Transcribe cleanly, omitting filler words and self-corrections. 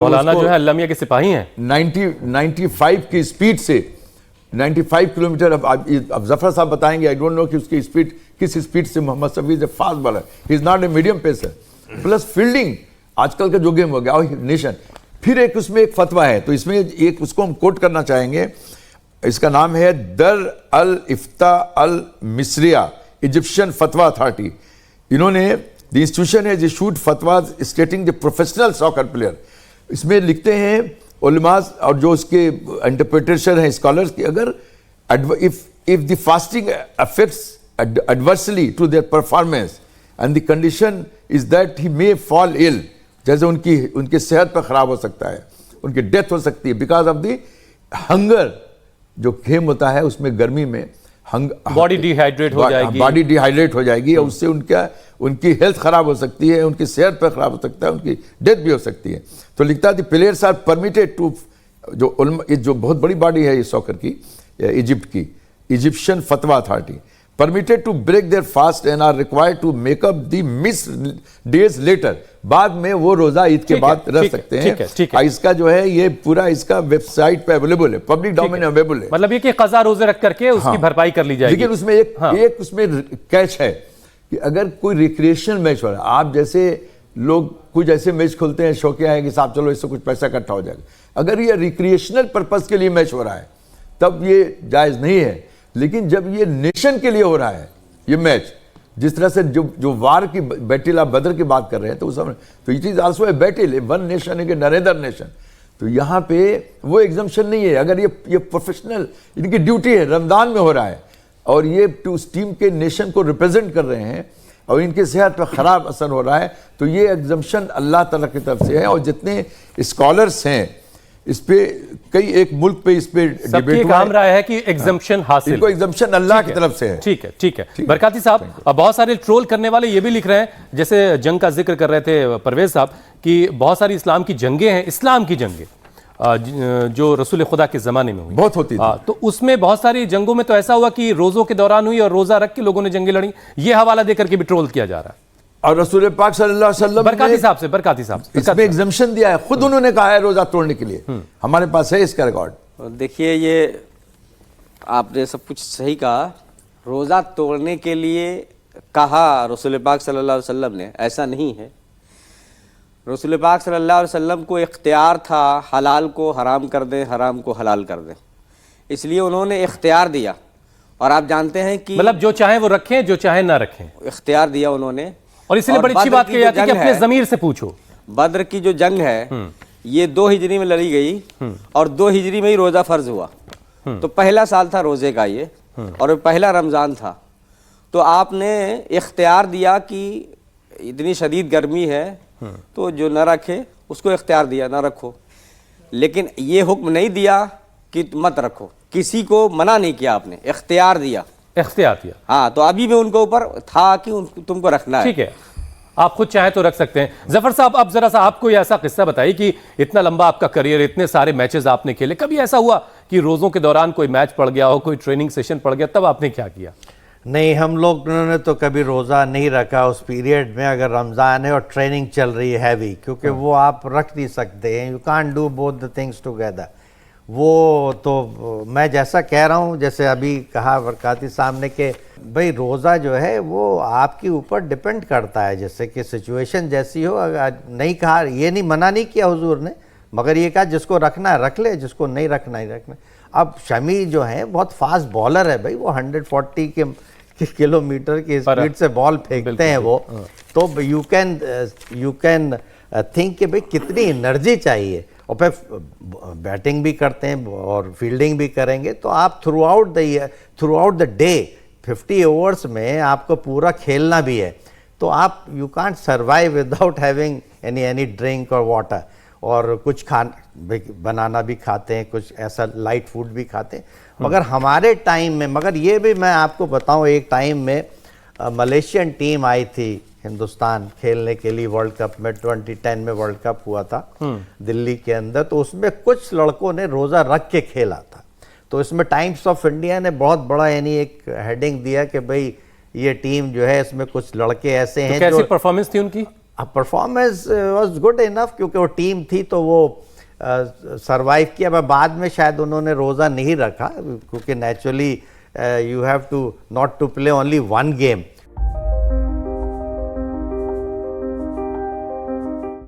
मौलाना जो है अल्लाह मियां के सिपाही हैं। 95 की स्पीड से 95 किलोमीटर। अब जफर साहब बताएंगे, आई डोंट नो कि उसकी स्पीड किस स्पीड से। Mohammad Shafi is a fast bowler, he is not a medium pacer. Plus fielding आजकल का जो गेम हो गया और नेशन। फिर एक उसमें एक फतवा है, तो इसमें एक उसको हम कोट करना चाहेंगे। इसका नाम है Dar al Ifta al Misriyya Egyptian फतवा अथॉरिटी। इन्होंने the institution has issued fatwas stating the professional soccer player. इसमें लिखते हैं उलमास और जो उसके इंटरप्रिटेशन है स्कॉलर्स की, अगर if the fasting affects adversely to their performance and the condition is that he may fall ill, जैसे उनकी सेहत पर खराब हो सकता है, उनकी डेथ हो सकती है बिकॉज ऑफ द हंगर। जो गेम होता है उसमें गर्मी में बॉडी डिहाइड्रेट हो जाएगी, बॉडी डिहाइड्रेट हो जाएगी और उससे उनकी हेल्थ खराब हो सकती है, उनकी सेहत पर खराब हो सकता है, उनकी डेथ भी हो सकती है। तो लिखता है प्लेयर्स आर परमिटेड टू, जो बहुत बड़ी बॉडी है ये सॉकर की, इजिप्ट की इजिप्शियन फतवा authority, permitted to break their fast and are required to make up the miss days later. बाद में वो रोजा ईद के बाद रह सकते हैं। इसका जो है ये पूरा इसका वेबसाइट पे अवेलेबल है, पब्लिक डोमेन अवेलेबल है। मतलब ये कि कज़ा रोजे रख करके उसकी भरपाई कर ली जाएगी। लेकिन उसमें एक उसमें कैच है कि अगर कोई रिक्रिएशनल मैच हो रहा है, आप जैसे लोग कुछ ऐसे मैच खोलते हैं, शौकिया है कि साहब चलो इससे कुछ पैसा इकट्ठा हो जाएगा, अगर ये रिक्रिएशनल पर्पस के लिए मैच हो रहा है तब ये जायज नहीं है। लेकिन जब ये नेशन के लिए हो रहा है ये मैच, जिस तरह से जो वार की बैटल आप बदर की बात कर रहे हैं, तो उस समय तो it is also a battle, one nation against another nation. तो यहाँ पे वो एग्जम्पशन नहीं है। अगर ये प्रोफेशनल इनकी ड्यूटी है, रमजान में हो रहा है और ये उस टीम के नेशन को रिप्रेजेंट कर रहे हैं और इनकी सेहत पर खराब असर हो रहा है, तो ये एग्जम्पशन अल्लाह ताला की तरफ से है। और जितने स्कॉलर्स हैं इस पे, कई एक मुल्क पे इस पे डिबेट काम रहा है कि एग्जम्पशन हासिल, इनको एग्जम्पशन अल्लाह की तरफ से है। ठीक है बरकाती साहब, बहुत सारे ट्रोल करने वाले ये भी लिख रहे हैं, जैसे जंग का जिक्र कर रहे थे परवेज साहब कि बहुत सारी इस्लाम की जंगें हैं, इस्लाम की जंगें जो रसूल खुदा के ज़माने में हुई बहुत होती थी। तो उसमें बहुत सारी जंगों में तो ऐसा हुआ कि रोज़ों के दौरान हुई और रोज़ा रख के लोगों ने जंगें लड़ी। ये हवाला देकर के भी ट्रोल किया जा रहा है। और रसूल पाक सल्लल्लाहु अलैहि वसल्लम बरकाती साहब इसमें एग्जम्पशन दिया है, खुद उन्होंने कहा है रोज़ा तोड़ने के लिए। हमारे पास है इसका रिकॉर्ड। देखिए, ये आपने सब कुछ सही कहा, रोज़ा तोड़ने के लिए कहा रसूल पाक सल्लल्लाहु अलैहि वसल्लम ने, ऐसा नहीं है। रसूल पाक सल्लल्लाहु अलैहि वसल्लम को इख्तियार था हलाल को हराम कर दें, हराम को हलाल कर दें, इसलिए उन्होंने इख्तियार दिया। और आप जानते हैं कि मतलब जो चाहे वो रखें, जो चाहे ना रखें, इख्तियार दिया उन्होंने। और इसलिए बड़ी अच्छी बात कही जाती है कि अपने ज़मीर से पूछो। बद्र की जो जंग है ये 2 हिजरी में लड़ी गई और 2 हिजरी में ही रोज़ा फर्ज हुआ। तो पहला साल था रोज़े का ये, और पहला रमज़ान था। तो आपने इख्तियार दिया कि इतनी शदीद गर्मी है तो जो न रखे उसको इख्तियार दिया, ना रखो। लेकिन ये हुक्म नहीं दिया कि मत रखो, किसी को मना नहीं किया, आपने इख्तियार दिया। हाँ, तो अभी भी उनको ऊपर था कि तुमको रखना है। ठीक है, आप खुद चाहे तो रख सकते हैं। जफर साहब, अब जरा सा आपको ऐसा किस्सा बताइए कि इतना लंबा आपका करियर, इतने सारे मैचेस आपने खेले, कभी ऐसा हुआ कि रोज़ों के दौरान कोई मैच पड़ गया हो, कोई ट्रेनिंग सेशन पड़ गया, तब आपने क्या किया? नहीं, हम लोग ने तो कभी रोज़ा नहीं रखा उस पीरियड में, अगर रमज़ान है और ट्रेनिंग चल रही है हैवी, क्योंकि वो आप रख नहीं सकते हैं। You can't do both the things together. वो तो मैं जैसा कह रहा हूँ, जैसे अभी कहा बरकाती साहब ने कि भाई रोज़ा जो है वो आपके ऊपर डिपेंड करता है, जैसे कि सिचुएशन जैसी हो। नहीं कहा, ये नहीं मना नहीं किया हुजूर ने, मगर ये कहा जिसको रखना है रख ले, जिसको नहीं रखना ही रखना। अब शमी जो है बहुत फास्ट बॉलर है भाई, वो 140 किलोमीटर की स्पीड से बॉल फेंकते हैं वो। तो यू कैन थिंक कि भाई कितनी एनर्जी चाहिए, और फिर बैटिंग भी करते हैं और फील्डिंग भी करेंगे। तो आप through out the day 50 overs में आपको पूरा खेलना भी है। तो आप you can't survive without having any drink और वाटर। और कुछ बनाना भी खाते हैं, कुछ ऐसा लाइट फूड भी खाते हैं। मगर हमारे टाइम में, मगर ये भी मैं आपको बताऊं, एक टाइम में मलेशियन टीम आई थी हिंदुस्तान खेलने के लिए वर्ल्ड कप में, 2010 में वर्ल्ड कप हुआ था दिल्ली के अंदर। तो उसमें कुछ लड़कों ने रोज़ा रख के खेला था। तो इसमें टाइम्स ऑफ इंडिया ने बहुत बड़ा यानी एक हेडिंग दिया कि भाई ये टीम जो है इसमें कुछ लड़के ऐसे हैं। कैसी परफॉर्मेंस थी उनकी? परफॉर्मेंस वाज गुड इनफ, क्योंकि वो टीम थी तो वो सरवाइव किया। मैं बाद में शायद उन्होंने रोज़ा नहीं रखा, क्योंकि naturally you have to not to play only one game.